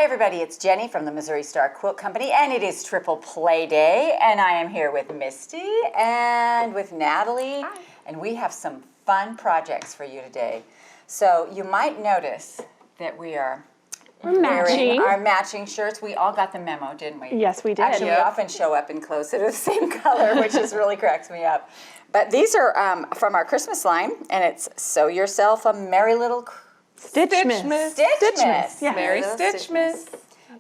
Hi everybody, it's Jenny from the Missouri Star Quilt Company, and it is Triple Play Day, and I am here with Misty and with Natalie. Hi. And we have some fun projects for you today. So you might notice that we're wearing our matching shirts. We all got the memo, didn't we? Yes, we did. Actually, we often show up in clothes that are the same color, which just really cracks me up. But these are from our Christmas line, and it's Sew Yourself a Merry Little Stitchmas. Stitchmas. Yeah. Merry Stitchmas.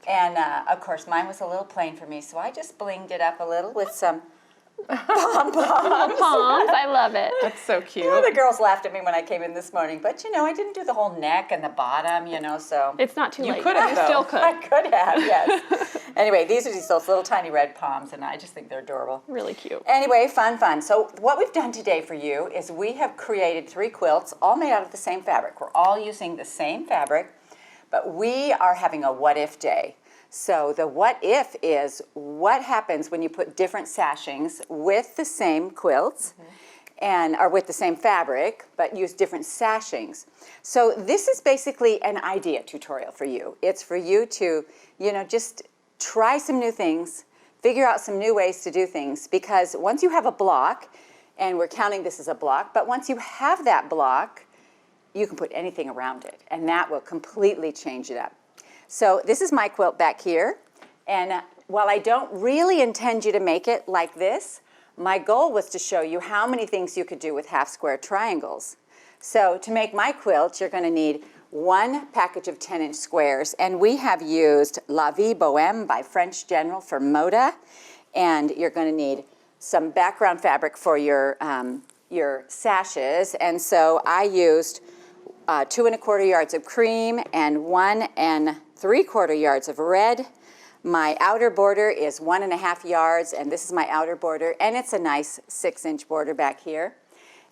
And of course, mine was a little plain for me, so I just blinged it up a little with some pom-poms. I love it. That's so cute. You know, the girls laughed at me when I came in this morning, but you know, I didn't do the whole neck and the bottom, you know, so. It's not too late. You could have, You still could. I could have, yes. Anyway, these are just those little tiny red poms, and I just think they're adorable. Really cute. Anyway, fun. So what we've done today for you is we have created 3 quilts, all made out of the same fabric. We're all using the same fabric, but we are having a what-if day. So the what if is what happens when you put different sashings with the same quilts and or with the same fabric, but use different sashings. So this is basically an idea tutorial for you. It's for you to, you know, just try some new things, figure out some new ways to do things, because once you have a block, and we're counting this as a block, but once you have that block, you can put anything around it, and that will completely change it up. So this is my quilt back here, and while I don't really intend you to make it like this, my goal was to show you how many things you could do with half-square triangles. So to make my quilt, you're going to need 1 package of 10-inch squares, and we have used La Vie Bohème by French General for Moda, and you're going to need some background fabric for your sashes, and so I used 2 1/4 yards of cream and 1 3/4 yards of red. My outer border is 1 1/2 yards, and this is my outer border, and it's a nice 6-inch border back here.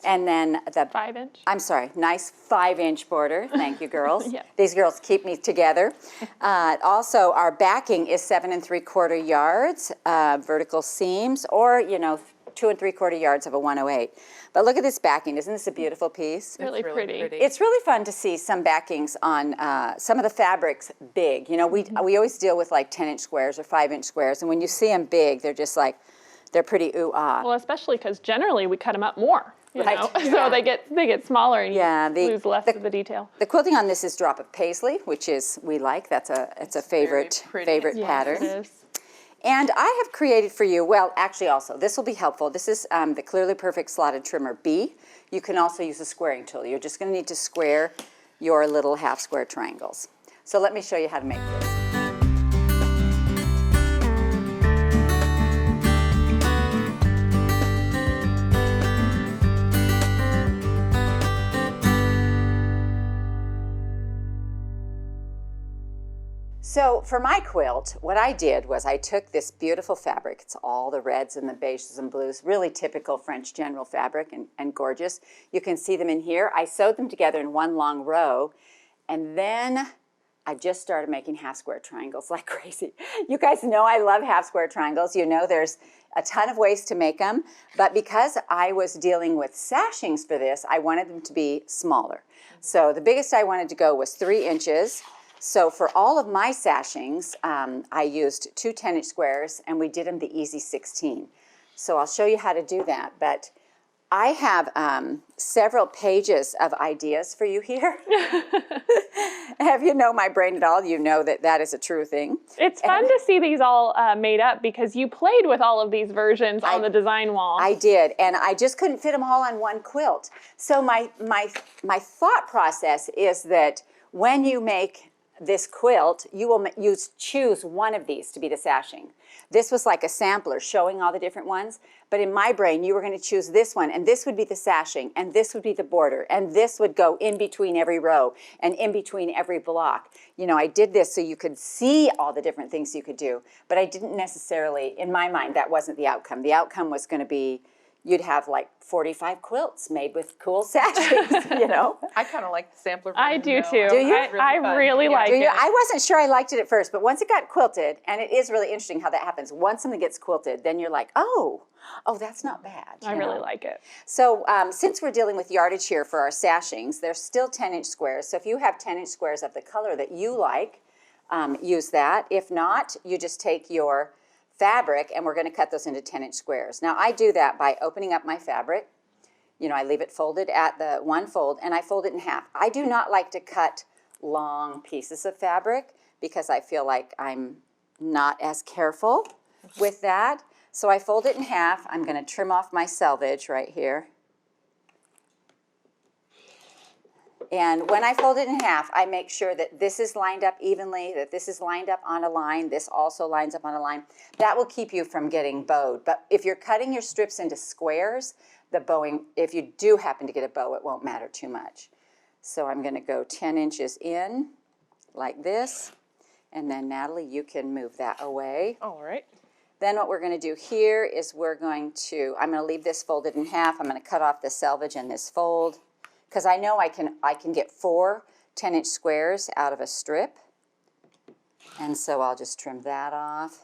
And then the 5-inch. I'm sorry, nice 5-inch border. Thank you, girls. Yeah. These girls keep me together. Also, our backing is 7 3/4 yards, vertical seams, or 2 3/4 yards of a 108. But look at this backing. Isn't this a beautiful piece? Really pretty. It's really fun to see some backings on some of the fabrics big. You know, we always deal with like 10-inch squares or 5-inch squares, and when you see them big, they're just like, they're pretty ooh-ah. Well, especially because generally we cut them up more. You Right. know? Yeah. So they get smaller and you lose less of the detail. The quilting on this is drop of paisley, which is, we like, it's a favorite pattern. Yes, it is. And I have created for you, well, actually also, this will be helpful. This is the Clearly Perfect Slotted Trimmer B. You can also use a squaring tool. You're just going to need to square your little half-square triangles. So let me show you how to make this. So for my quilt, what I did was I took this beautiful fabric. It's all the reds and the beiges and blues, really typical French General fabric and gorgeous. You can see them in here. I sewed them together in one long row, and then I just started making half-square triangles like crazy. You guys know I love half-square triangles. You know there's a ton of ways to make them, but because I was dealing with sashings for this, I wanted them to be smaller. So the biggest I wanted to go was 3 inches. So for all of my sashings, I used 2 10-inch squares, and we did them the easy 16. So I'll show you how to do that. But I have several pages of ideas for you here. Have you know my brain at all, you know that that is a true thing. It's fun to see these all made up because you played with all of these versions on the design wall. I did, and I just couldn't fit them all on one quilt. So my thought process is that when you make this quilt, you will choose one of these to be the sashing. This was like a sampler showing all the different ones, but in my brain you were going to choose this one, and this would be the sashing, and this would be the border, and this would go in between every row and in between every block. You know, I did this so you could see all the different things you could do, but I didn't necessarily, in my mind, that wasn't the outcome. The outcome was going to be you'd have like 45 quilts made with cool sashings, you know? I kind of like the sampler. I do too. Do you? I really like it. I wasn't sure I liked it at first, but once it got quilted, and it is really interesting how that happens. Once something gets quilted, then you're like, oh, that's not bad. I really like it. So since we're dealing with yardage here for our sashings, they're still 10-inch squares. So if you have 10-inch squares of the color that you like, use that. If not, you just take your fabric, and we're going to cut those into 10-inch squares. Now, I do that by opening up my fabric. You know, I leave it folded at the one fold, and I fold it in half. I do not like to cut long pieces of fabric because I feel like I'm not as careful with that. So I fold it in half. I'm going to trim off my selvage right here. And when I fold it in half, I make sure that this is lined up evenly, that this is lined up on a line, this also lines up on a line. That will keep you from getting bowed. But if you're cutting your strips into squares, the bowing, if you do happen to get a bow, it won't matter too much. So I'm going to go 10 inches in like this. And then, Natalie, you can move that away. All right. Then what we're going to do here is I'm going to leave this folded in half. I'm going to cut off the selvage in this fold, because I know I can get 4 10-inch squares out of a strip. And so I'll just trim that off.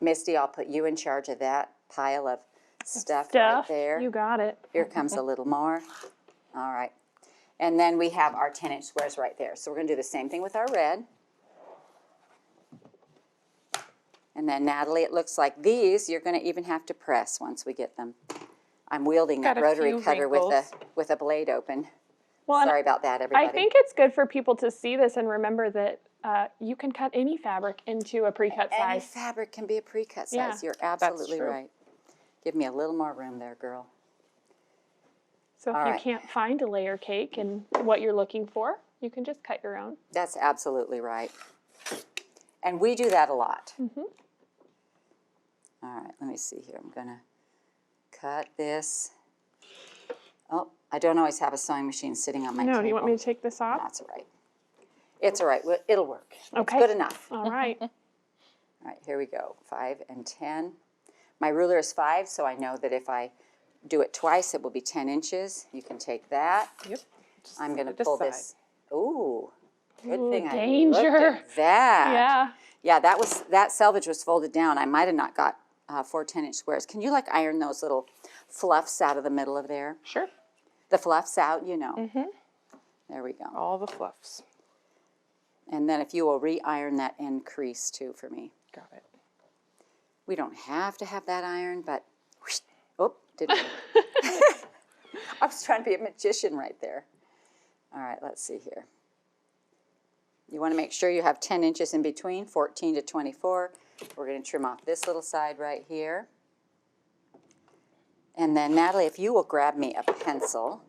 Misty, I'll put you in charge of that pile of stuff right there. You got it. Here comes a little more. All right. And then we have our 10-inch squares right there. So we're going to do the same thing with our red. And then, Natalie, it looks like these you're going to even have to press once we get them. I'm wielding that rotary cutter with a blade open. Well, sorry about that, everybody. I think it's good for people to see this and remember that you can cut any fabric into a pre-cut size. Any fabric can be a pre-cut size. Yeah. You're absolutely right. Give me a little more room there, girl. So if you can't find a layer cake and what you're looking for, you can just cut your own. That's absolutely right. And we do that a lot. Mm-hmm. All right, let me see here. I'm going to cut this. Oh, I don't always have a sewing machine sitting on my table. No, do you want me to take this off? That's all right. It's all right. It'll work. Okay. It's good enough. All right. All right, here we go. 5 and 10. My ruler is 5, so I know that if I do it twice, it will be 10 inches. You can take that. Yep. I'm going to pull this. Ooh, good thing I danger. looked at that. Yeah. Yeah, that selvage was folded down. I might have not got 4 10-inch squares. Can you iron those little fluffs out of the middle of there? Sure. The fluffs out, you know. Mm-hmm. There we go. All the fluffs. And then if you will re-iron that end crease too for me. Got it. We don't have to have that iron, but whoosh, oh, didn't. I was trying to be a magician right there. All right, let's see here. You want to make sure you have 10 inches in between, 14 to 24. We're going to trim off this little side right here. And then, Natalie, if you will grab me a pencil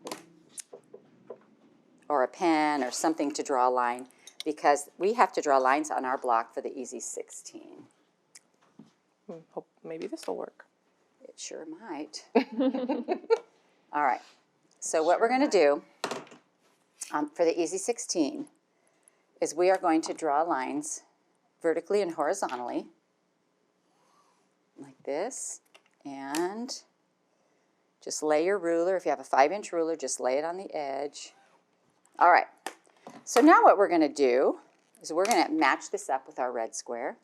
or a pen or something to draw a line, because we have to draw lines on our block for the Easy 16. Hope maybe this will work. It sure might. All right. So what we're going to do for the Easy 16 is we are going to draw lines vertically and horizontally like this, and just lay your ruler. If you have a 5-inch ruler, just lay it on the edge. All right. So now what we're going to do is we're going to match this up with our red square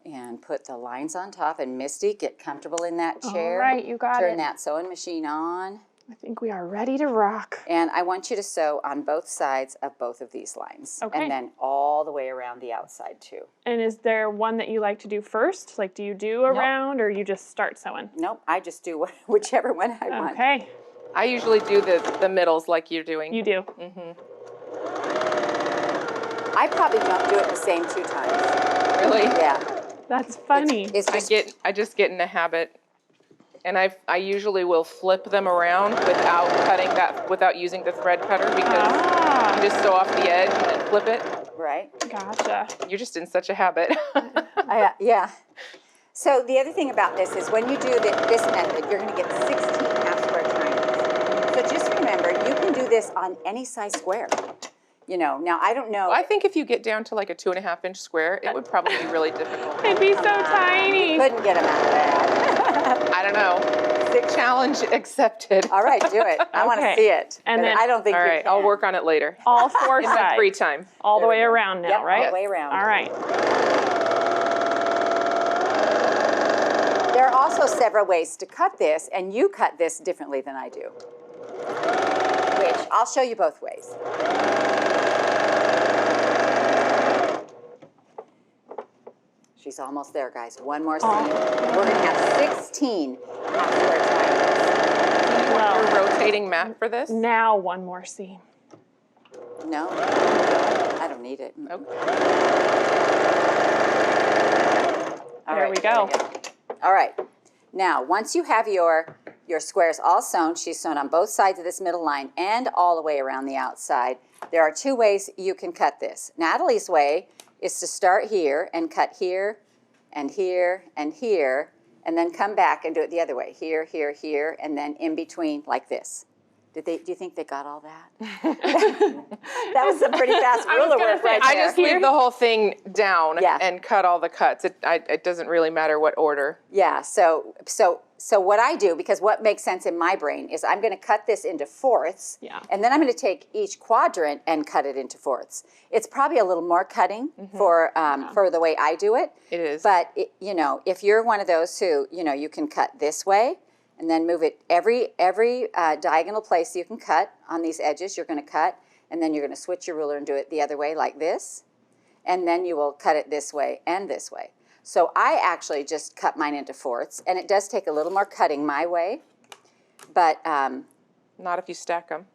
and put the lines on top. And Misty, get comfortable in that chair. All right, you got it. Turn that sewing machine on. I think we are ready to rock. And I want you to sew on both sides of both of these lines. Okay. And then all the way around the outside too. And is there one that you like to do first? Like, do you do a round or you just start sewing? Nope, I just do whichever one I want. Okay. I usually do the middles like you're doing. You do. Mm-hmm. I probably don't do it the same 2 times. Really? Yeah. That's funny. It's just, I just get in a habit, and I usually will flip them around without using the thread cutter, because you just sew off the edge and then flip it. right. Gotcha. You're just in such a habit. Yeah. So the other thing about this is when you do this method, you're going to get 16 half-square triangles. So just remember, you can do this on any size square. You know, now I don't know. Well, I think if you get down to like a 2.5-inch square, it would probably be really difficult. It'd be so tiny. Couldn't get them out of that. I don't know. Challenge accepted. All right, do it. I want to Okay. see it. And But then- I don't think All you right, can. I'll work on it later. All 4 In my free sides. time. All the There we way go. around now, Yep, right? all the way around. All right. There are also several ways to cut this, and you cut this differently than I do, which I'll show you both ways. She's almost there, guys. One more seam. We're going to have 16 half-square triangles. Well, your rotating mat for this? Now one more seam. No, I don't need it. Okay. There we go. All right. Now, once you have your squares all sewn, she's sewn on both sides of this middle line and all the way around the outside. There are two ways you can cut this. Natalie's way is to start here and cut here and here and here, and then come back and do it the other way. Here, here, here, and then in between like this. Do you think they got all that? That was some pretty fast ruler work right there. I just leave the whole thing down Yeah. and cut all the cuts. It doesn't really matter what order. Yeah, so what I do, because what makes sense in my brain is I'm going to cut this into fourths, Yeah. and then I'm going to take each quadrant and cut it into fourths. It's probably a little more cutting for the way I do it. It is. But, if you're one of those who, you can cut this way, and then move it every diagonal place you can cut on these edges, you're going to cut, and then you're going to switch your ruler and do it the other way like this, and then you will cut it this way and this way. So I actually just cut mine into fourths, and it does take a little more cutting my way, but Not if you stack them.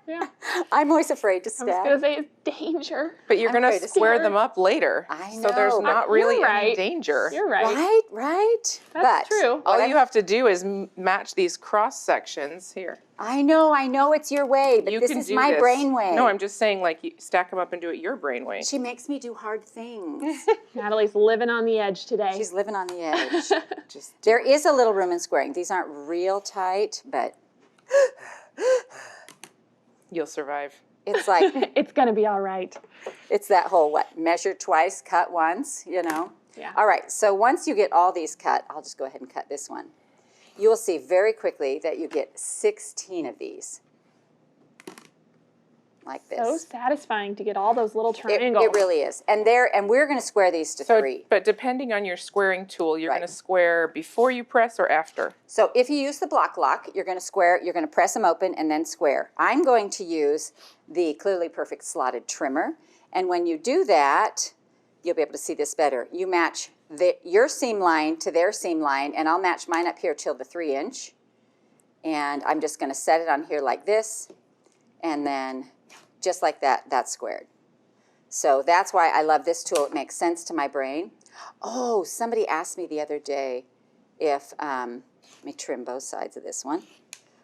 Yeah. I'm always afraid to I was stack. going to say it's danger. But you're I'm going to afraid to square stack. them up later. I So there's know, not but really you're any right. danger. You're right. Right. That's But true. All you have to do is match these cross sections here. I know it's your way, but You this can is do my this. brain way. No, I'm just saying, like, you stack them up and do it your brain way. She makes me do hard things. Natalie's living on the edge today. She's living on the edge. There is a little room in squaring. These aren't real tight, but You'll survive. it's like, It's going to be all right. it's that whole, measure twice, cut once, Yeah. All right, so once you get all these cut, I'll just go ahead and cut this one. You will see very quickly that you get 16 of these, like this. So satisfying to get all those little It triangles. really is. And we're going to square these to So, 3. but depending on your squaring tool, you're Right. going to square before you press or after. So if you use the block lock, you're going to square, you're going to press them open and then square. I'm going to use the Clearly Perfect slotted trimmer. And when you do that, you'll be able to see this better. You match your seam line to their seam line, and I'll match mine up here till the 3-inch. And I'm just going to set it on here like this, and then just like that, that's squared. So that's why I love this tool. It makes sense to my brain. Oh, somebody asked me the other day if, let me trim both sides of this one,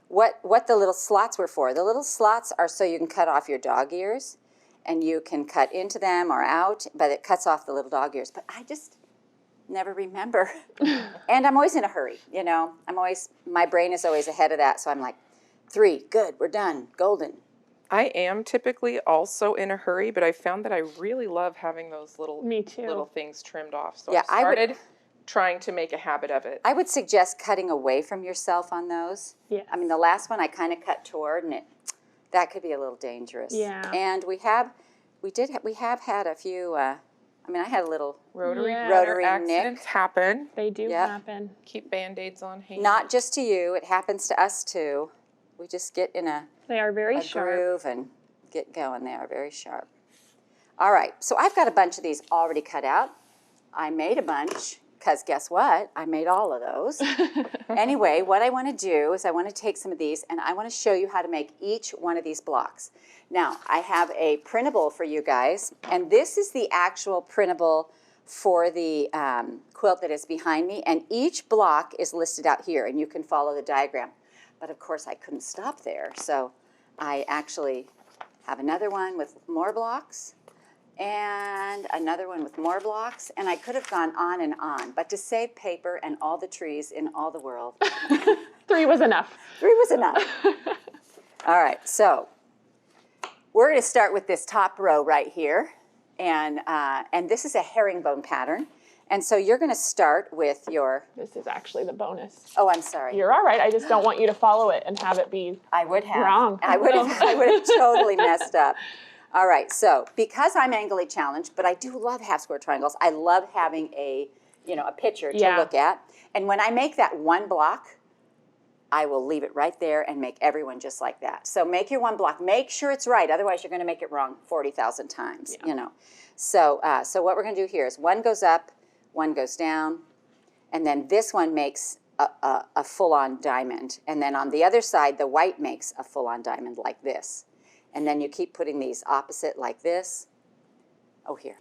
what the little slots were for. The little slots are so you can cut off your dog ears, and you can cut into them or out, but it cuts off the little dog ears. But I just never remember. And I'm always in a hurry, my brain is always ahead of that, so I'm like, 3, good, we're done, golden. I am typically also in a hurry, but I found that I really love having those Me too. little things trimmed off. So Yeah, I started trying to make a habit of it. I would suggest cutting away from yourself on those. Yes. I mean, the last one I kind of cut toward, and that could be a little dangerous. Yeah. And we have had a few, I had a little, Rotary Yeah. Rotary nick. accidents happen. They do Yep. happen. Keep Band-Aids on hand. not just to you, it happens to us too. We just get in a They are very sharp. groove and get going. They are very sharp. All right, so I've got a bunch of these already cut out. I made a bunch, because guess what? I made all of those. Anyway, what I want to do is I want to take some of these, and I want to show you how to make each one of these blocks. Now, I have a printable for you guys, and this is the actual printable for the quilt that is behind me, and each block is listed out here, and you can follow the diagram. But of course, I couldn't stop there, so I actually have another one with more blocks, and another one with more blocks, and I could have gone on and on, but to save paper and all the trees in all the world, 3 was enough. 3 was enough. All right, so we're going to start with this top row right here, and this is a herringbone pattern, and so you're going to start with your, This is actually the bonus. oh, I'm sorry. You're all right. I just don't want you to follow it and have it be I would have. wrong. I would have totally messed up. All right, so because I'm angly challenged, but I do love half-square triangles, I love having a picture to Yeah. look at. And when I make that one block, I will leave it right there and make everyone just like that. So make your one block. Make sure it's right. Otherwise, you're going to make it wrong 40,000 times, So what we're going to do here is one goes up, one goes down, and then this one makes a full-on diamond. And then on the other side, the white makes a full-on diamond like this. And then you keep putting these opposite like this. Oh, here.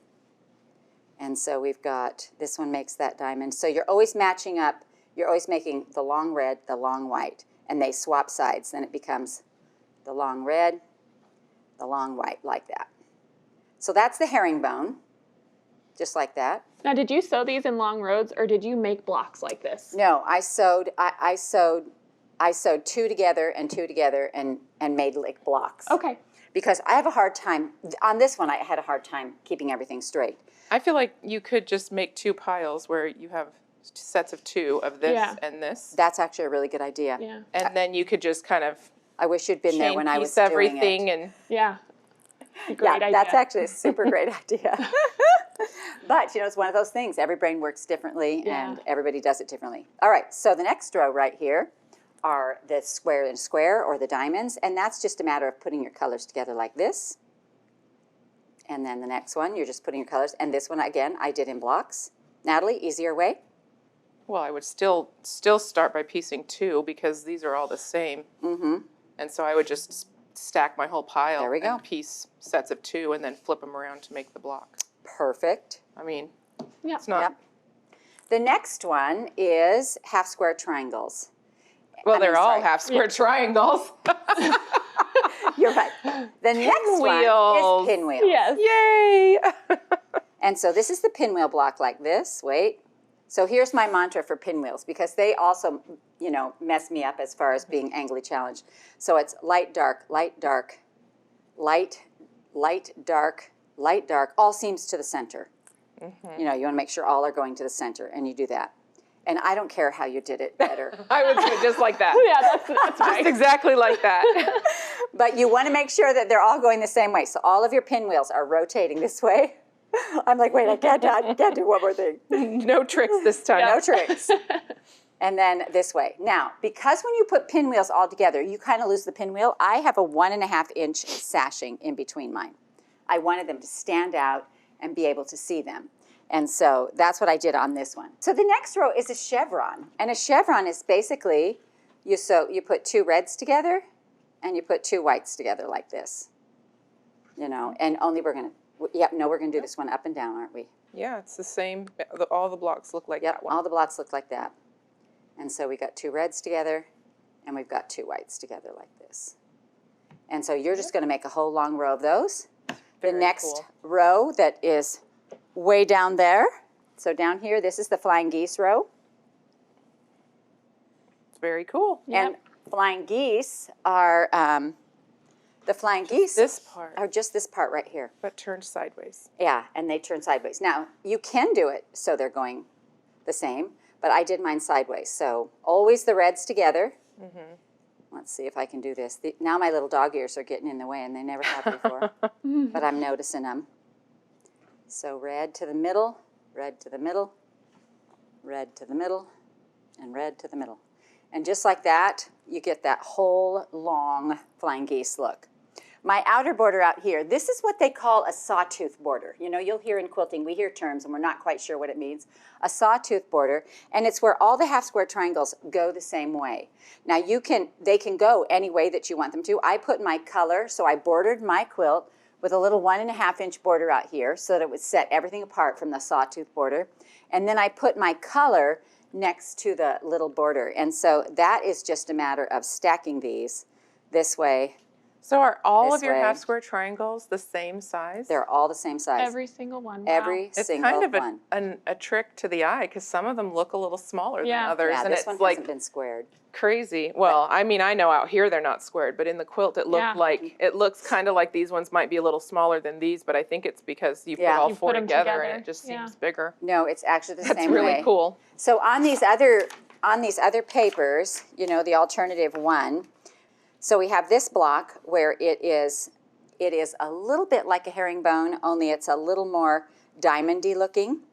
And so we've got, this one makes that diamond. So you're always matching up, you're always making the long red, the long white, and they swap sides. Then it becomes the long red, the long white, like that. So that's the herringbone, just like that. Now, did you sew these in long rows, or did you make blocks like this? No, I sewed two together and made like blocks. Okay. Because I have a hard time, on this one I had a hard time keeping everything straight. I feel like you could just make 2 piles where you have sets of 2 of this and this. That's actually a really good idea. Yeah. And then you could just kind of I wish you'd been there chain when I was piece doing everything it. and Yeah. Great idea. That's actually a super great idea. But, you know, it's one of those things. Every brain works differently, and everybody does it differently. All right, so the next row right here are the square and square, or the diamonds, and that's just a matter of putting your colors together like this. And then the next one, you're just putting your colors. And this one, again, I did in blocks. Natalie, easier way? well, I would still start by piecing 2 because these are all the same. Mm-hmm. And so I would just stack my whole pile There we go. and piece sets of 2 and then flip them around to make the block. Perfect. I mean, Yeah. it's not. Yep. The next one is half-square triangles. Well, I mean, they're all sorry. half-square triangles. You're right. The next one Pinwheels. is pinwheels. Yes. Yay! And so this is the pinwheel block like this. Wait. So here's my mantra for pinwheels, because they also, you know, mess me up as far as being angly challenged. So it's light, dark, light, dark, light, light, dark, light, dark, all seams to the center. Mm-hmm. You know, you want to make sure all are going to the center, and you do that. And I don't care how you did it better. I would do it just like that. Yeah, that's Just right. exactly like that. But you want to make sure that they're all going the same way. So all of your pinwheels are rotating this way. I'm like, wait, I can't do one more thing. No tricks this time. No tricks. And then this way. Now, because when you put pinwheels all together, you kind of lose the pinwheel, I have a 1.5 inch sashing in between mine. I wanted them to stand out and be able to see them. And so that's what I did on this one. So the next row is a chevron. And a chevron is basically, you put 2 reds together and you put 2 whites together like this. You know, and only we're going to, we're going to do this one up and down, aren't we? Yeah, it's the same. All the blocks look like Yep, that one. all the blocks look like that. And so we got 2 reds together and we've got 2 whites together like this. And so you're just going to make a whole long row of those. The Very next cool. row that is way down there. So down here, this is the flying geese row. It's very cool. Yep. And flying geese are, This part, are just this part right here. but turned sideways. Yeah, and they turn sideways. Now, you can do it so they're going the same, but I did mine sideways. So always the reds together. Mm-hmm. Let's see if I can do this. Now my little dog ears are getting in the way, and they never have before, but I'm noticing them. So red to the middle, red to the middle, red to the middle, and red to the middle. And just like that, you get that whole long flying geese look. My outer border out here, this is what they call a sawtooth border. You know, you'll hear in quilting, we hear terms and we're not quite sure what it means. A sawtooth border, and it's where all the half-square triangles go the same way. Now they can go any way that you want them to. I put my color, so I bordered my quilt with a little 1.5 inch border out here so that it would set everything apart from the sawtooth border. And then I put my color next to the little border. And so that is just a matter of stacking these this way. So are all This of your way. half-square triangles the same size? They're all the same size. Every single one. Wow. Every It's single kind of one. a trick to the eye because some of them look a little smaller Yeah. than others, Yeah, and this it's one like hasn't been squared. crazy. Well, I mean, I know out here they're not squared, but in the quilt it looked Yeah. like it looks kind of like these ones might be a little smaller than these, but I think it's because you put Yeah. all You 4 put 'em together and together. it just Yeah. seems bigger. No, it's actually the That's same really way. cool. So on these other papers, you know, the alternative one, so we have this block where it is a little bit like a herringbone, only it's a little more diamondy looking.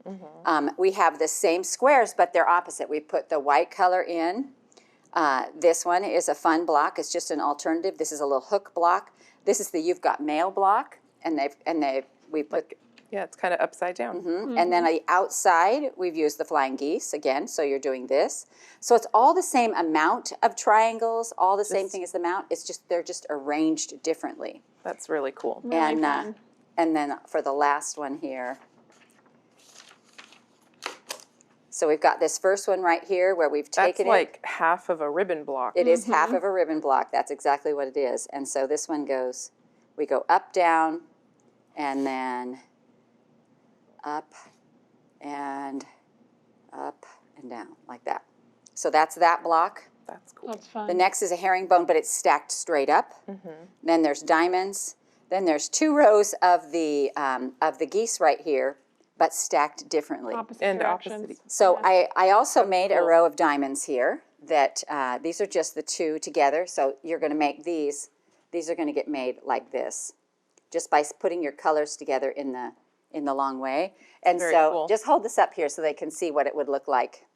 We have the same squares, but they're opposite. We put the white color in. This one is a fun block. It's just an alternative. This is a little hook block. This is the You've Got Mail block, and we put Yeah, it's kind of upside down. And then on the outside, we've used the flying geese again, so you're doing this. So it's all the same amount of triangles, all the same thing as the mount, it's just, they're just arranged differently. That's really cool. Really fun. And then for the last one here, so we've got this first one right here where we've That's taken like half of a ribbon block. It is half of a ribbon block. That's exactly what it is. And so this one goes, we go up, down, and then up and down like that. So that's that block. That's cool. That's fun. The next is a herringbone, but it's stacked straight up. Then there's diamonds. Then there's 2 rows of the geese right here, but stacked differently. Opposite And directions. opposite. So I also made a row of diamonds here that these are just the 2 together. So you're going to make these are going to get made like this, just by putting your colors together in the long way. And Very so cool. just hold this up here so they can see what it would look like.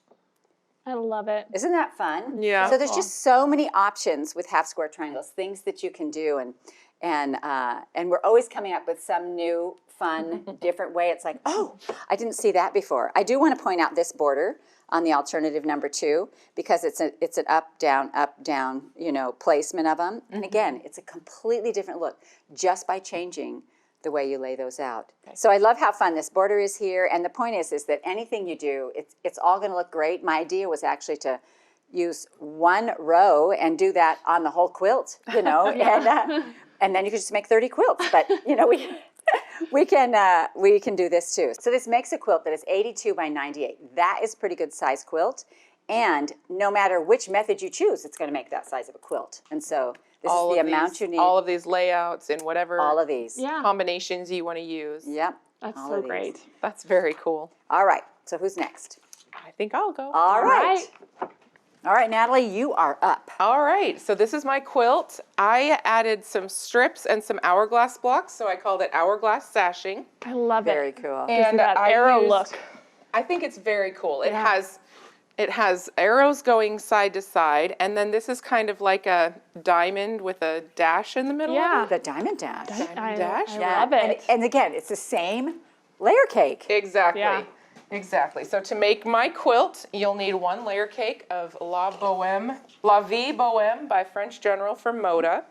I love it. Isn't that fun? Yeah. So there's just so many options with half square triangles, things that you can do, and we're always coming up with some new, fun, different way. It's like, oh, I didn't see that before. I do want to point out this border on the alternative number 2 because it's an up, down, placement of them. And again, it's a completely different look just by changing the way you lay those out. So I love how fun this border is here. And the point is that anything you do, it's all going to look great. My idea was actually to use 1 row and do that on the whole quilt, and then you could just make 30 quilts. But we can do this too. So this makes a quilt that is 82 by 98. That is a pretty good size quilt. And no matter which method you choose, it's going to make that size of a quilt. And so this is the amount you need. All of these layouts and whatever All of these. Yeah. combinations you want to use. Yep. That's all so of these. great. That's very cool. All right. So who's next? I think I'll go. All right. All right, Natalie, you are up. All right, so this is my quilt. I added some strips and some hourglass blocks, so I called it Hourglass Sashing. I love Very it. cool. And that arrow look. I think it's very cool. It Yeah. has arrows going side to side, and then this is kind of like a diamond with a dash in the middle Yeah. of The diamond dash. Diamond dash? I love it. And again, it's the same layer cake. it. Exactly. Yeah. Exactly. So to make my quilt, you'll need 1 layer cake of La Vie Bohème by French General from Moda.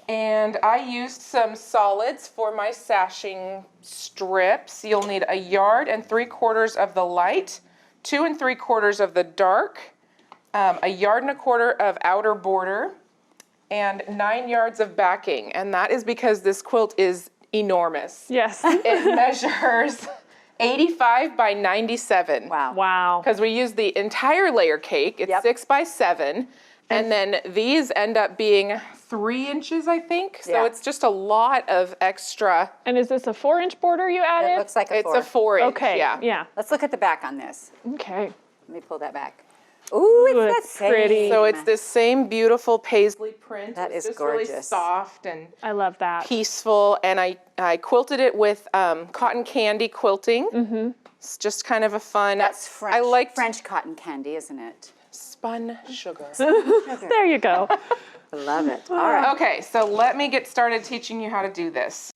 And I used some solids for my sashing strips. You'll need 1 3/4 yards of the light, 2 3/4 of the dark, 1 1/4 yards of outer border, and 9 yards of backing. And that is because this quilt is enormous. Yes. It measures 85 by 97. Wow. Wow. Because we use the entire layer cake. It's Yep. 6 by 7. And then these end up being 3 inches, I think. So Yeah. it's just a lot of extra. And is this a 4-inch border you added? It looks like a It's 4. a 4-inch. Okay. Yeah. Yeah. Let's look at the back on this. Okay. Let me pull that back. Ooh, it's that it's same. pretty. So it's this same beautiful paisley print. That It's is just really gorgeous. soft and I love that. peaceful. And I quilted it with cotton candy quilting. Mm-hmm. It's just kind of a fun. That's French. I like French cotton candy, isn't it? spun sugar. There you go. I love it. All right. Okay, so let me get started teaching you how to do this.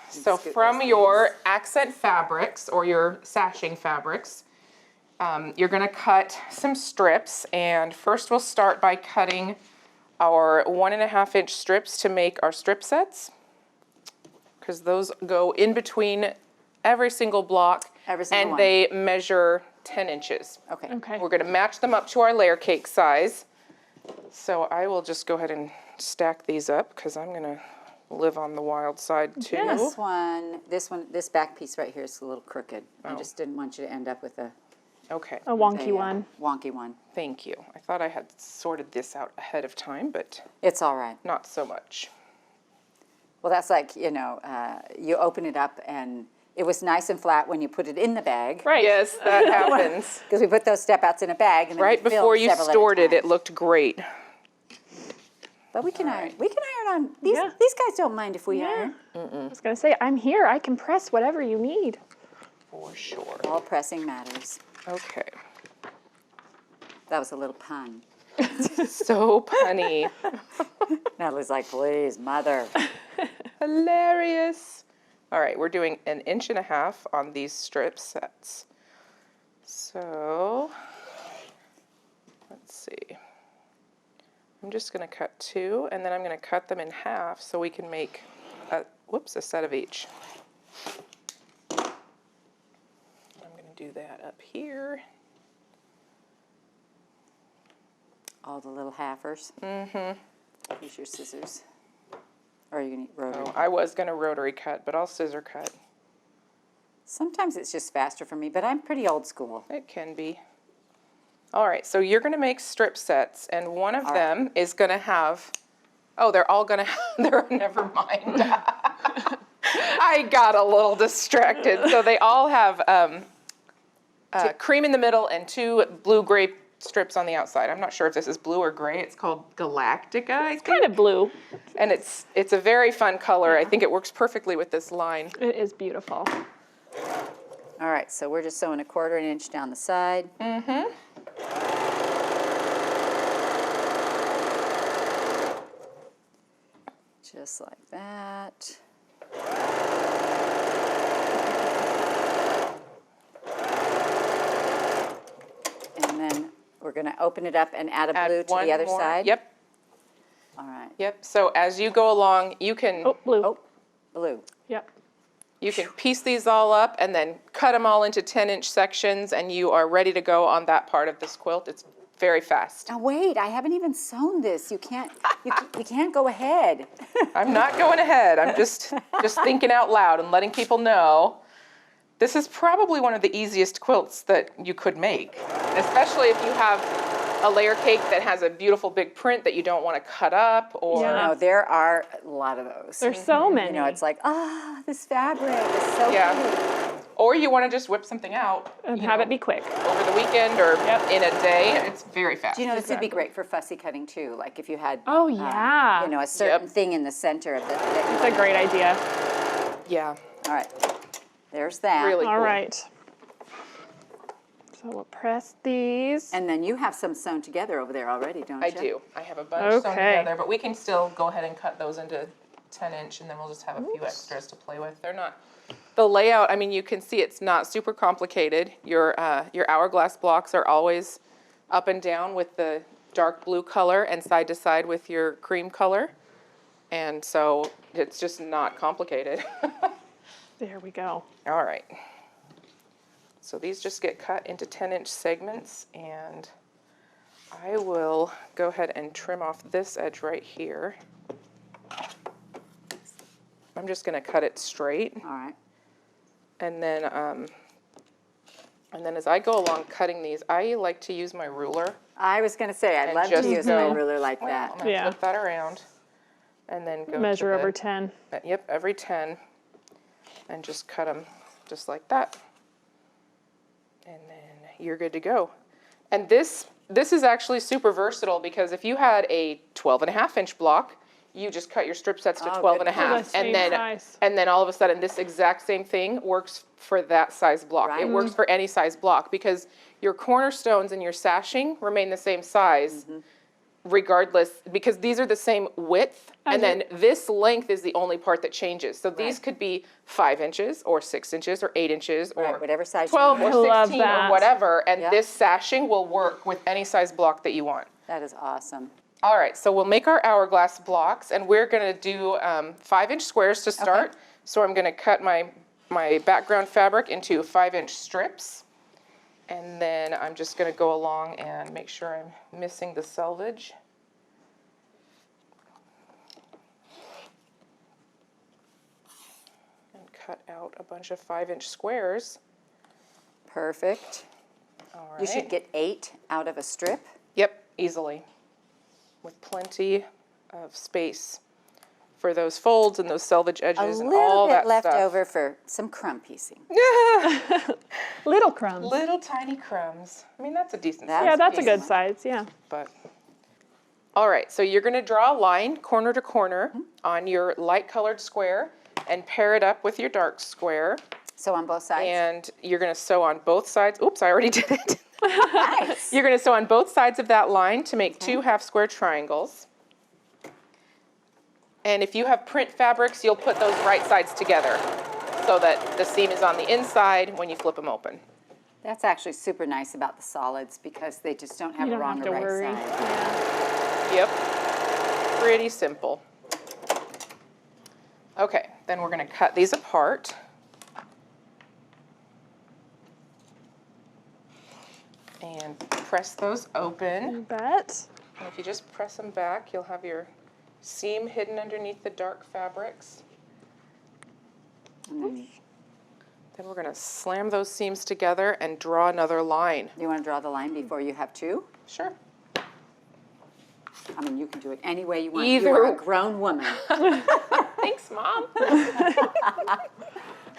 So from your accent fabrics or your sashing fabrics, you're going to cut some strips, and first we'll start by cutting our 1.5-inch strips to make our strip sets, because those go in between every single block, Every single and one. they measure 10 inches. Okay. Okay. We're going to match them up to our layer cake size. So I will just go ahead and stack these up, because I'm going to live on the wild side too. This back piece right here is a little crooked. I just didn't want you to end up with a Okay, A wonky one. wonky one. thank you. I thought I had sorted this out ahead of time, but It's all right. not so much. Well, that's like, you open it up and it was nice and flat when you put it in the bag. Right. Yes, that happens. Because we put those step outs in a bag and then Right we filled before you several at a stored it, time. it looked great. But we can iron. We can iron on these. Yeah. These guys don't mind if we iron. I was going to say, I'm here. I can press whatever you need. For sure. All pressing matters. Okay. That was a little pun. So punny. Natalie's like, please, mother. Hilarious. All right, we're doing 1.5 inches on these strip sets. So, let's see. I'm just going to cut 2, and then I'm going to cut them in half so we can make a set of each. I'm going to do that up here. All the little halfers. Mm-hmm. Use your scissors. Or are you going to rotary? Oh, I was going to rotary cut, but I'll scissor cut. Sometimes it's just faster for me, but I'm pretty old school. It can be. All right, so you're going to make strip sets, and one of them is going to have, they're all going to have, never mind. I got a little distracted. So they all have cream in the middle and 2 blue-gray strips on the outside. I'm not sure if this is blue or gray. It's called Galactica, I think. Kind of blue. And it's a very fun color. I think it works perfectly with this line. It is beautiful. All right, so we're just sewing 1/4 inch down the side. Mm-hmm. Just like that. And then we're going to open it up and add a blue to the other side. Yep. All right. Yep. So as you go along, you can Oh, blue. Oh, blue. Yep. you can piece these all up and then cut them all into 10-inch sections, and you are ready to go on that part of this quilt. It's very fast. Now wait, I haven't even sewn this. You can't go ahead. I'm not going ahead. I'm just thinking out loud and letting people know. This is probably one of the easiest quilts that you could make, especially if you have a layer cake that has a beautiful big print that you don't want to cut up, or Yeah. No, there are a lot of those. There's so many. You know, it's like, this fabric is so pretty. Or you want to just whip something out and have it be quick. over the weekend or in a day. It's very fast. Do you know this would be great for fussy cutting too? Like if you had, Oh, yeah. you know, a certain thing in the center of the. It's a great idea. Yeah. All right, there's that. Really All cool. right. So we'll press these. And then you have some sewn together over there already, don't you? I do. I have a bunch sewn Okay. together, but we can still go ahead and cut those into 10-inch, and then we'll just have a few extras to play with. They're not. The layout, I mean, you can see it's not super complicated. Your hourglass blocks are always up and down with the dark blue color and side to side with your cream color. And so it's just not complicated. There we go. All right. So these just get cut into 10-inch segments, and I will go ahead and trim off this edge right here. I'm just going to cut it straight. All right. And then as I go along cutting these, I like to use my ruler. I was going to say, I'd And love just to use go- a ruler like I'm that. going to Yeah. flip that around and then go Measure to over 10. Yep, every 10, and just cut them just like that. And then you're good to go. And this is actually super versatile, because if you had a 12.5-inch block, you just cut your strip sets to Oh, 12 good and a point. half, The same size. and then all of a sudden this exact same thing works for that size block. Right. It works for any size block, because your cornerstones and your sashing remain the same size regardless, because these are the same width, and then this length is the only part that changes. So these Right. could be 5 inches or 6 inches or 8 inches or Right, whatever size you 12 want. or I love 16 or that. whatever, and Yeah. this sashing will work with any size block that you want. That is awesome. All right, so we'll make our hourglass blocks, and we're going to do 5-inch squares to start. Okay. So I'm going to cut my background fabric into 5-inch strips, and then I'm just going to go along and make sure I'm missing the selvage. And cut out a bunch of 5-inch squares. Perfect. All right. You should get 8 out of a strip. Yep, easily, with plenty of space for those folds and those selvage A edges and little all bit that left stuff. over for some crumb piecing. Little crumbs. Little tiny crumbs. I mean, that's a decent size Yeah, that's a piece, good size, yeah. but. All right, so you're gonna draw a line corner to corner on your light colored square and pair it up with your dark square. So on both sides? And you're going to sew on both sides. Oops, I already did it. Nice. You're going to sew on both sides of that line to make 2 half-square triangles. And if you have print fabrics, you'll put those right sides together so that the seam is on the inside when you flip them open. That's actually super nice about the solids because they just don't have You a don't wrong have to or right worry. side. Yeah. Yep, pretty simple. Okay, then we're going to cut these apart. And press those open. You bet. And if you just press them back, you'll have your seam hidden underneath the dark fabrics. And Then we're going to slam those seams together and draw another line. you want to draw the line before you have 2? Sure. I mean, you can do it any way you want. Either- You're a grown woman. Thanks, Mom.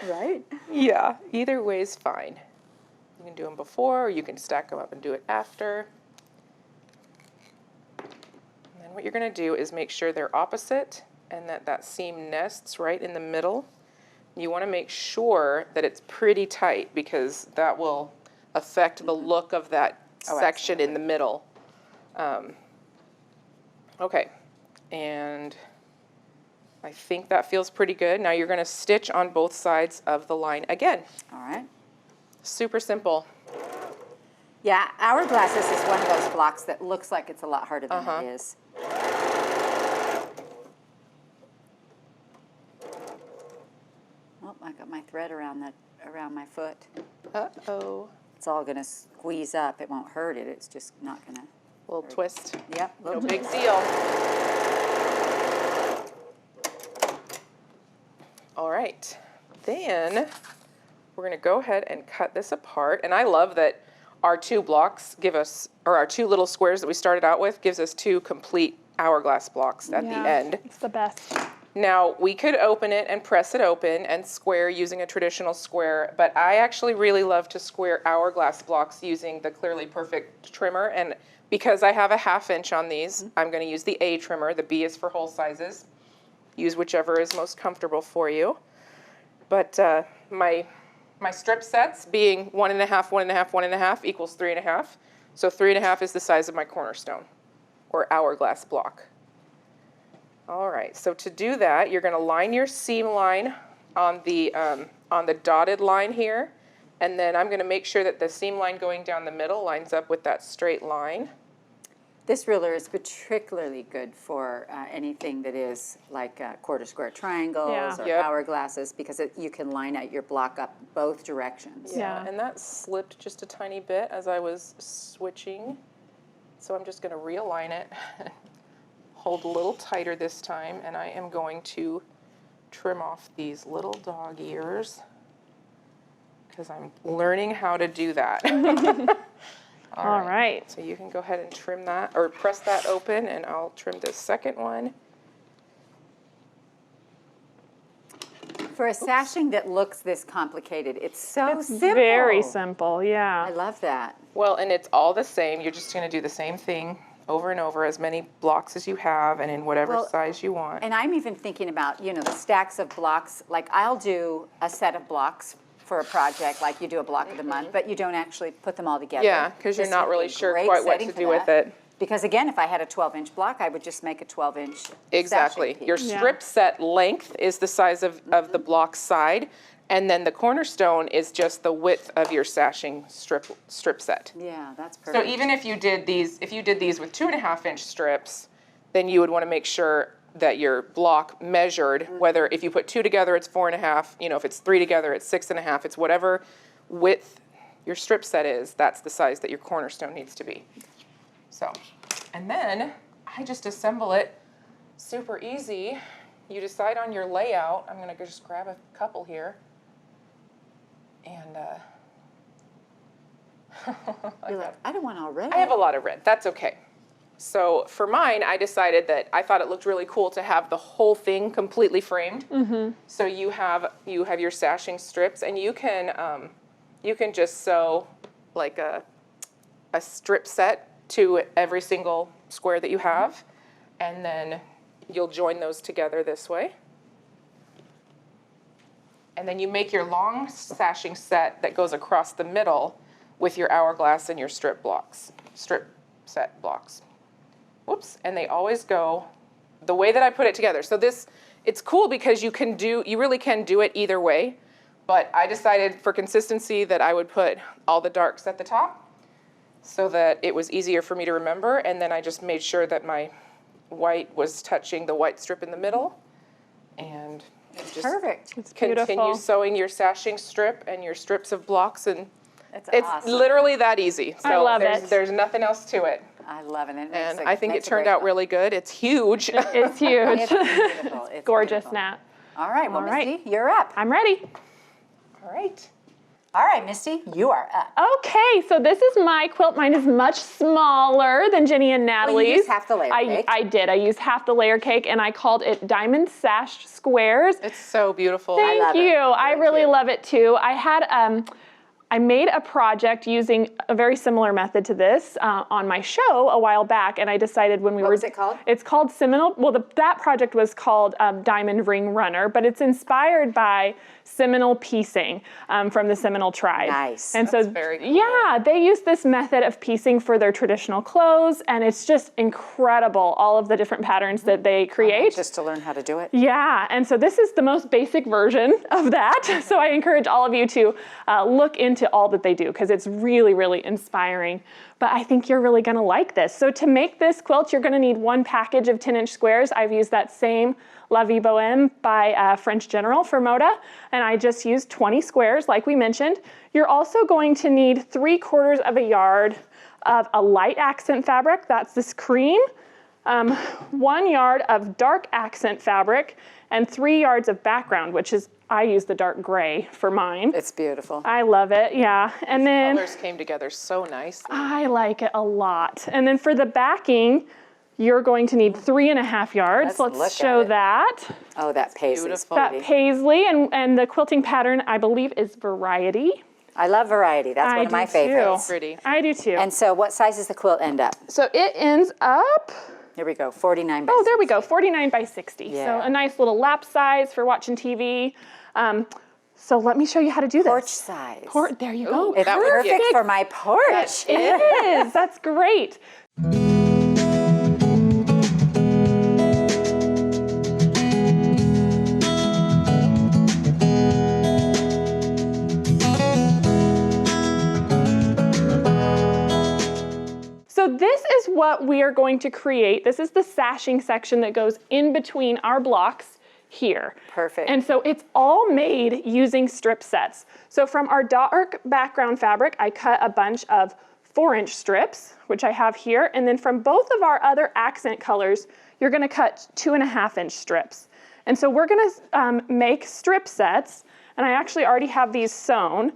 Right? Yeah, either way is fine. You can do them before, or you can stack them up and do it after. And then what you're going to do is make sure they're opposite and that that seam nests right in the middle. You want to make sure that it's pretty tight because that will affect the look of that section in the middle. Okay, and I think that feels pretty good. Now you're going to stitch on both sides of the line again. All right. Super simple. Yeah, Hourglasses is one of those blocks that looks like it's a lot harder than it is. Oh, I got my thread around my foot. Uh-oh. It's all going to squeeze up. It won't hurt it. It's just not going to. Little twist. Yep. No big deal. All right. Then we're going to go ahead and cut this apart. And I love that our 2 blocks give us, or our 2 little squares that we started out with gives us 2 complete hourglass blocks at the end. It's the best. Now, we could open it and press it open and square using a traditional square, but I actually really love to square hourglass blocks using the Clearly Perfect trimmer. And because I have a 1/2 inch on these, I'm going to use the A trimmer. The B is for whole sizes. Use whichever is most comfortable for you. But my strip sets being 1.5, 1.5, 1.5 equals 3.5. So 3.5 is the size of my cornerstone or hourglass block. All right, so to do that, you're going to line your seam line on the dotted line here, and then I'm going to make sure that the seam line going down the middle lines up with that straight line. This ruler is particularly good for anything that is like quarter square triangles or Yep. hourglasses because you can line out your block up both directions. Yeah. And that slipped just a tiny bit as I was switching. So I'm just going to realign it, hold a little tighter this time, and I am going to trim off these little dog ears because I'm learning how to do that. All right. So you can go ahead and trim that, or press that open, and I'll trim this second one. For a sashing that looks this complicated, it's so simple. Very simple, I yeah. love that. Well, and it's all the same. You're just going to do the same thing over and over, as many blocks as you have and in whatever Well, size you want. And I'm even thinking about, the stacks of blocks. Like I'll do a set of blocks for a project, like you do a block of the month, but you don't actually put them all together. Yeah, because you're This not would be really sure great quite what setting to for do with that. it. Because again, if I had a 12-inch block, I would just make a 12-inch Exactly. sashing Your piece. Yeah. strip set length is the size of the block side, and then the cornerstone is just the width of your sashing strip set. Yeah, that's So perfect. even if you did these with 2.5-inch strips, then you would want to make sure that your block measured, whether if you put 2 together, it's 4.5, if it's 3 together, it's 6.5, it's whatever width your strip set is, that's the size that your cornerstone needs to be. So, and then I just assemble it super easy. You decide on your layout. I'm going to just grab a couple here. And You're like, I don't want all red. I have a lot of red. That's okay. So for mine, I decided that I thought it looked really cool to have the whole thing completely framed. Mm-hmm. So you have your sashing strips, and you can just sew like a strip set to every single square that you have, and then you'll join those together this way. And then you make your long sashing set that goes across the middle with your hourglass and your strip set blocks. Whoops, and they always go the way that I put it together. So it's cool because you really can do it either way, but I decided for consistency that I would put all the darks at the top so that it was easier for me to remember, and then I just made sure that my white was touching the white strip in the middle, and just Perfect. It's continue beautiful. sewing your sashing strip and your strips of blocks, and It's it's awesome. literally that easy. So I love it. There's nothing else to it. I love it. And I think it turned out really good. It's huge. It's huge. It's beautiful. It's Gorgeous, beautiful. Nat. All right, well, All right. Misty, you're up. I'm ready. All right. All right, Misty, you are up. Okay, so this is my quilt. Mine is much smaller than Jenny and Natalie's. Well, you used half the layer cake. I did. I used half the layer cake, and I called it Diamond Sashed Squares. It's so beautiful. Thank love it. you. I Very really cute. love it too. I made a project using a very similar method to this on my show a while back, and I decided when we What were. was it called? It's called Seminole. Well, that project was called Diamond Ring Runner, but it's inspired by Seminole piecing from the Seminole tribe. Nice. And That's so, very cool. yeah, they use this method of piecing for their traditional clothes, and it's just incredible, all of the different patterns that they create. Just to learn how to do it. Yeah, and so this is the most basic version of that. So I encourage all of you to look into all that they do because it's really, really inspiring. But I think you're really gonna like this. So to make this quilt, you're gonna need one package of 10-inch squares. I've used that same Vie Bohème by French General for Moda, and I just used 20 squares like we mentioned. You're also going to need 3/4 of a yard of a light accent fabric, that's this cream, 1 yard of dark accent fabric, and 3 yards of background, which is, I use the dark gray for mine. It's beautiful. I love it, yeah. And then Colors came together so nicely. I like it a lot. And then for the backing, you're going to need 3.5 yards. Let's look Let's at show it. that. Oh, that paisley's beautiful. That pretty. paisley, and the quilting pattern, I believe, is Variety. I love variety. That's one of my favorites. Pretty. I do too. And so what size does the quilt end up? So it ends up, Here we go, 49 by oh, there we go, 49 by 60. Yeah. So a nice little lap size for watching TV. So let me show you how to do this. porch size. There you go. It's That would be perfect for my porch. It is. That's great. So this is what we are going to create. This is the sashing section that goes in between our blocks here. Perfect. And so it's all made using strip sets. So from our dark background fabric, I cut a bunch of 4-inch strips, which I have here. And then from both of our other accent colors, you're gonna cut 2.5-inch strips. And so we're gonna make strip sets. And I actually already have these sewn.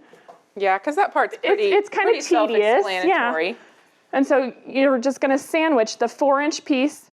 Yeah, because that part's pretty, It's kind of pretty tedious, self-explanatory. yeah. And so you're just gonna sandwich the 4-inch piece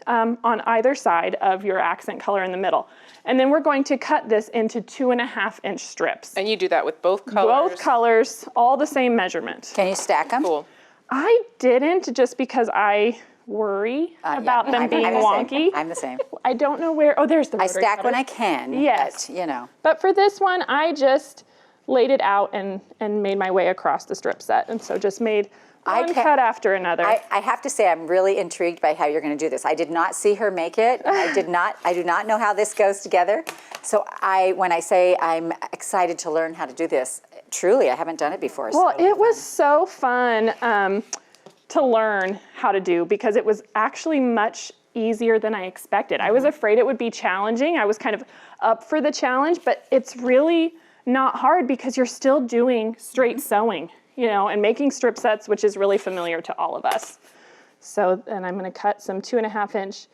on either side of your accent color in the middle. And then we're going to cut this into 2.5-inch strips. And you do that with both colors. Both colors, all the same measurement. Can you stack them? Cool. I didn't just because I worry about them I'm being the wonky. Same. I'm the same. I don't know where, oh, there's the I rotary stack when cutter. I can. Yes. But, you know. But for this one, I just laid it out and made my way across the strip set. And so just made one cut after another. I have to say I'm really intrigued by how you're going to do this. I did not see her make it. I do not know how this goes together. So when I say I'm excited to learn how to do this, truly I haven't done it before. Well, so it was so fun to learn how to do because it was actually much easier than I expected. I was afraid it would be challenging. I was kind of up for the challenge, but it's really not hard because you're still doing straight sewing, you know, and making strip sets, which is really familiar to all of us. So then I'm going to cut some 2.5-inch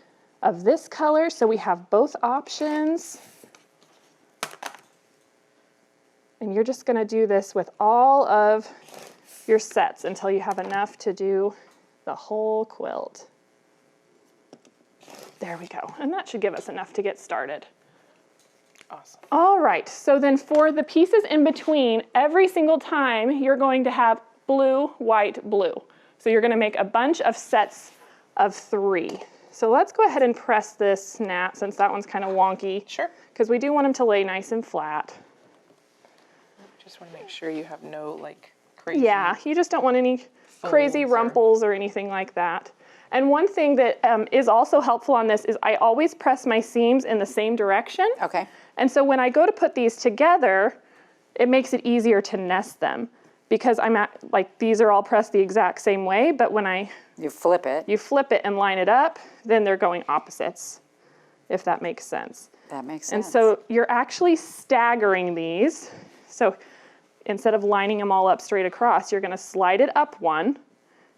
of this color so we have both options. And you're just going to do this with all of your sets until you have enough to do the whole quilt. There we go. And that should give us enough to get started. Awesome. All right, so then for the pieces in between, every single time you're going to have blue, white, blue. So you're gonna make a bunch of sets of 3. So let's go ahead and press this snap since that one's kind of wonky. Sure. Because we do want them to lay nice and flat. just want to make sure you have no like crazy. Yeah, you just don't want any crazy rumples or anything like that. And one thing that is also helpful on this is I always press my seams in the same direction. Okay. And so when I go to put these together, it makes it easier to nest them because like these are all pressed the exact same way, but when you flip it and line it up, then they're going opposites, if that makes sense. That makes And sense. so you're actually staggering these. So instead of lining them all up straight across, you're going to slide it up one.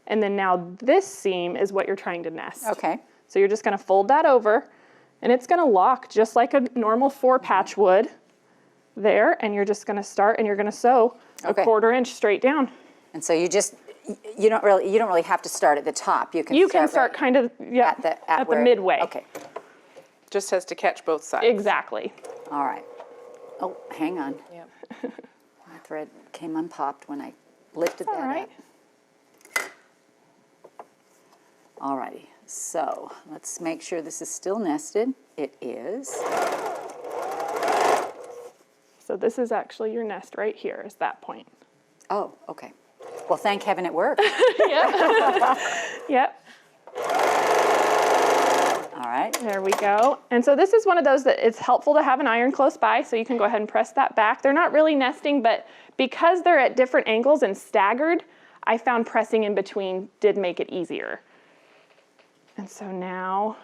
And then now this seam is what you're trying to nest. Okay. So you're just going to fold that over, and it's going to lock just like a normal 4-patch would there. And you're just going to start, and you're going to sew a 1/4 inch straight down. And so you don't really have to start at the top. You can start right kind of at the midway. Okay. Just has to catch both sides. Exactly. All right. Oh, hang on. Yep. My thread came unpopped when I lifted that All right. up. All righty. So let's make sure this is still nested. It is. So this is actually your nest right here is that point. Oh, okay. Well, thank heaven it worked. Yep. All right. There we go. And so this is one of those that it's helpful to have an iron close by, so you can go ahead and press that back. They're not really nesting, but because they're at different angles and staggered, I found pressing in between did make it easier. And so now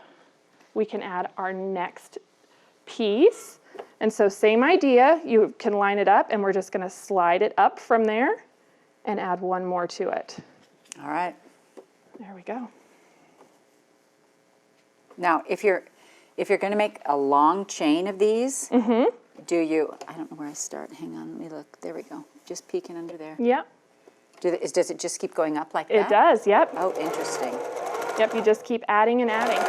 we can add our next piece. And so same idea, you can line it up, and we're just going to slide it up from there and add one more to it. All right. There we go. Now, if you're going to make a long chain of these, do you? I don't know where I start. Hang on, let me look. There we go. Just peeking under there. Yep. Does it just keep going up like that? It does. Yep. Oh, interesting. Yep. You just keep adding and adding.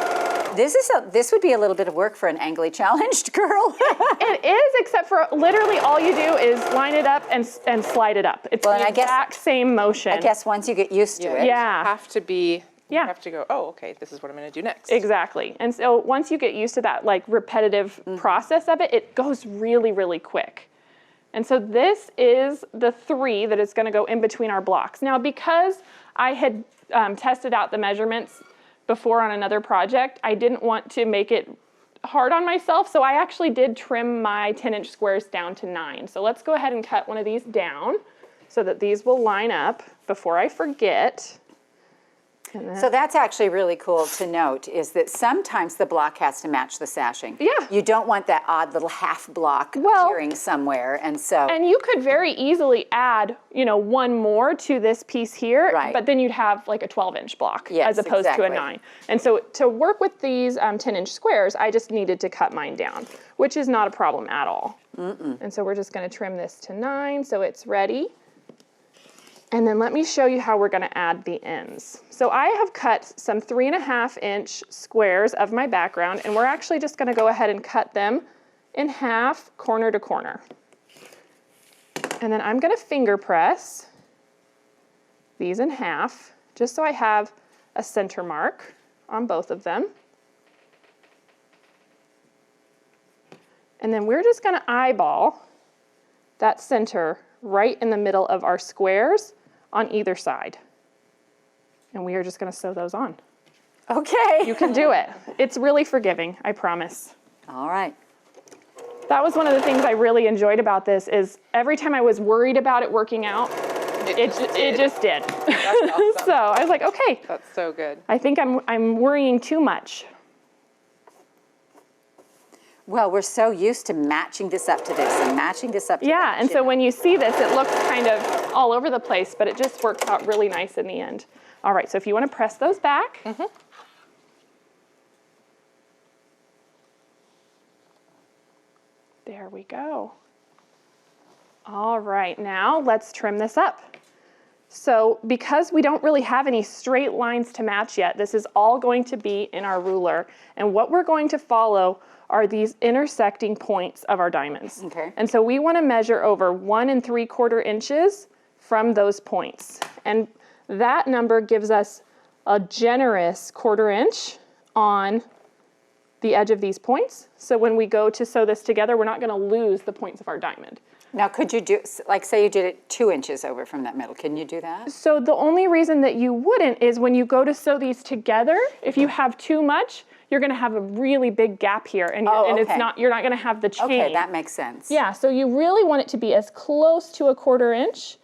This would be a little bit of work for an angly challenged girl. It is, except for literally all you do is line it up and slide it up. It's the exact same motion. I guess once you get used to it. Yeah. You have to be. Yeah. You have to go, oh, okay, this is what I'm going to do next. Exactly. And so once you get used to that like repetitive process of it, it goes really, really quick. And so this is the 3 that is going to go in between our blocks. Now, because I had tested out the measurements before on another project, I didn't want to make it hard on myself, so I actually did trim my 10-inch squares down to 9. So let's go ahead and cut one of these down so that these will line up before I forget. So that's actually really cool to note, is that sometimes the block has to match the sashing. Yeah. You don't want that odd little half block appearing somewhere, and so. And you could very easily add, one more to this piece here, but then you'd have like a 12-inch block as opposed to a 9. And so to work with these 10-inch squares, I just needed to cut mine down, which is not a problem at all. And so we're just going to trim this to 9 so it's ready. And then let me show you how we're going to add the ends. So I have cut some 3.5-inch squares of my background, and we're actually just going to go ahead and cut them in half, corner to corner. And then I'm going to finger press these in half, just so I have a center mark on both of them. And then we're just going to eyeball that center right in the middle of our squares on either side. And we are just going to sew those on. Okay. You can do it. It's really forgiving, I promise. All right. That was one of the things I really enjoyed about this is every time I was worried about it working out, it just did. That's awesome. So I was like, okay. That's so good. I think I'm worrying too much. Well, we're so used to matching this up to this and matching this up to that. Yeah, and so when you see this, it looks kind of all over the place, but it just works out really nice in the end. All right, so if you want to press those back. There we go. All right, now let's trim this up. So because we don't really have any straight lines to match yet, this is all going to be in our ruler. And what we're going to follow are these intersecting points of our diamonds. Okay. And so we want to measure over 1 3/4 inches from those points. And that number gives us a generous 1/4 inch on the edge of these points. So when we go to sew this together, we're not going to lose the points of our diamond. Now, could you do, like say you did it 2 inches over from that middle, can you do that? So the only reason that you wouldn't is when you go to sew these together, if you have too much, you're gonna have a really big gap here, and, you're not gonna have the chain. Okay, that makes sense. Yeah, so you really want it to be as close to a 1/4 inch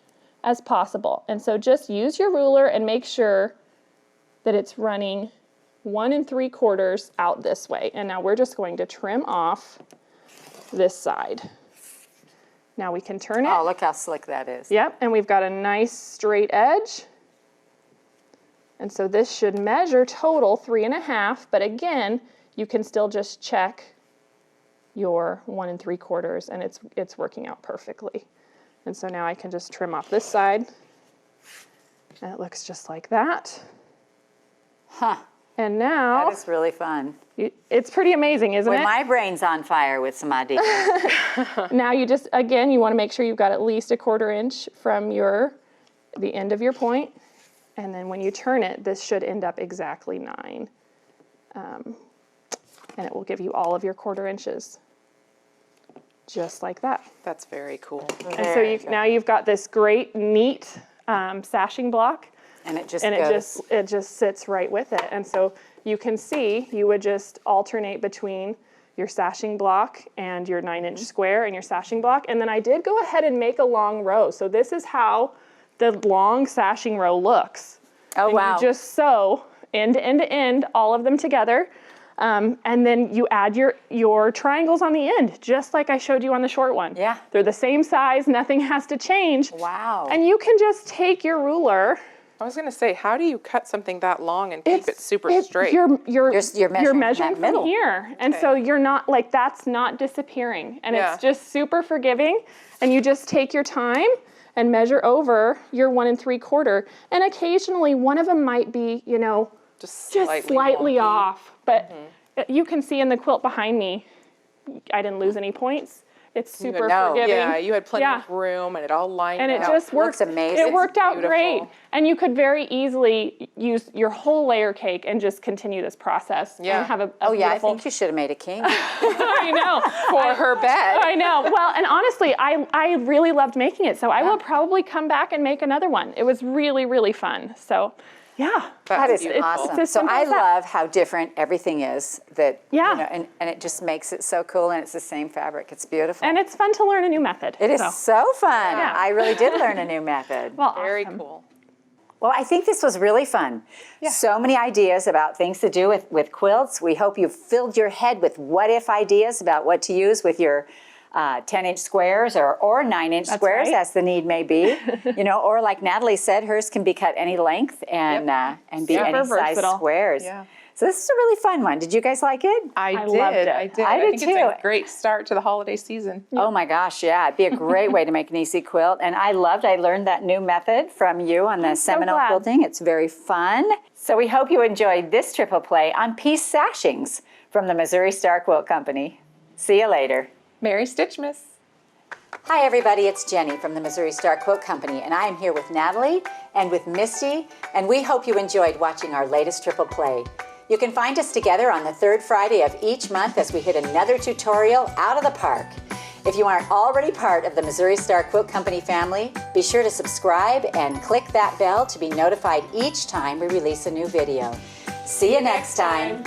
as possible. And so just use your ruler and make sure that it's running 1 3/4 out this way. And now we're just going to trim off this side. Now we can turn it. Oh, look how slick that is. Yep, and we've got a nice straight edge. And so this should measure total 3.5, but again, you can still just check your 1 3/4, and it's working out perfectly. And so now I can just trim off this side, and it looks just like that. Huh. And now, That is really fun. it's pretty amazing, isn't When it? my brain's on fire with some ideas. Now you just, again, you want to make sure you've got at least a 1/4 inch from the end of your point. And then when you turn it, this should end up exactly 9. And it will give you all of your 1/4 inches. Just like that. That's very cool. And so now you've got this great, neat sashing block. And it just And goes. it just sits right with it. And so you can see, you would just alternate between your sashing block and your 9-inch square and your sashing block. And then I did go ahead and make a long row. So this is how the long sashing row looks. Oh, And wow. you just sew end to end to end, all of them together. And then you add your triangles on the end, just like I showed you on the short one. Yeah. They're the same size, nothing has to change. Wow. And you can just take your ruler. I was gonna say, how do you cut something that long and keep it super straight? You're measuring measuring that middle. from here. And so you're not, like, that's not disappearing. And Yeah. it's just super forgiving. And you just take your time and measure over your 1 3/4. And occasionally one of them might be, just slightly wonky. off. But you can see in the quilt behind me, I didn't lose any points. It's super No. forgiving. Yeah, you had plenty Yeah. of room and it all lined And it up. just looks worked. amazing. It worked out beautiful. great. And you could very easily use your whole layer cake and just continue this process. Yeah. And have a Oh, yeah, I beautiful. think you should have made a king. I know. For her bed. I know. Well, and honestly, I really loved making it. So I will probably come back and make another one. It was really, really fun. So, yeah. That is beautiful. awesome. as So simple I as that. love how different everything is. That Yeah. and it just makes it so cool, and it's the same fabric. It's beautiful. And it's fun to learn a new method. it is so fun. Yeah. I really did learn a new method. Well, Very awesome. cool. Well, I think this was really fun. So many ideas about things to do with quilts. We hope you've filled your head with what-if ideas about what to use with your 10-inch squares or 9-inch squares, right. as the need may be. Or like Natalie said, hers can be cut any length and be Super any size versatile. squares. Yeah. So this is a really fun one. Did you guys like it? I loved did. it. I did. I did think it's too. a great start to the holiday season. Oh my gosh, yeah. It'd be a great way to make an easy quilt. And I learned that new method from you on the Seminole glad. quilting. It's very fun. So we hope you enjoyed this triple play on piece sashings from the Missouri Star Quilt Company. See you later. Merry Stitchmas. Hi everybody, it's Jenny from the Missouri Star Quilt Company, and I am here with Natalie and with Misty, and we hope you enjoyed watching our latest triple play. You can find us together on the 3rd Friday of each month as we hit another tutorial out of the park. If you aren't already part of the Missouri Star Quilt Company family, be sure to subscribe and click that bell to be notified each time we release a new video. See you next time.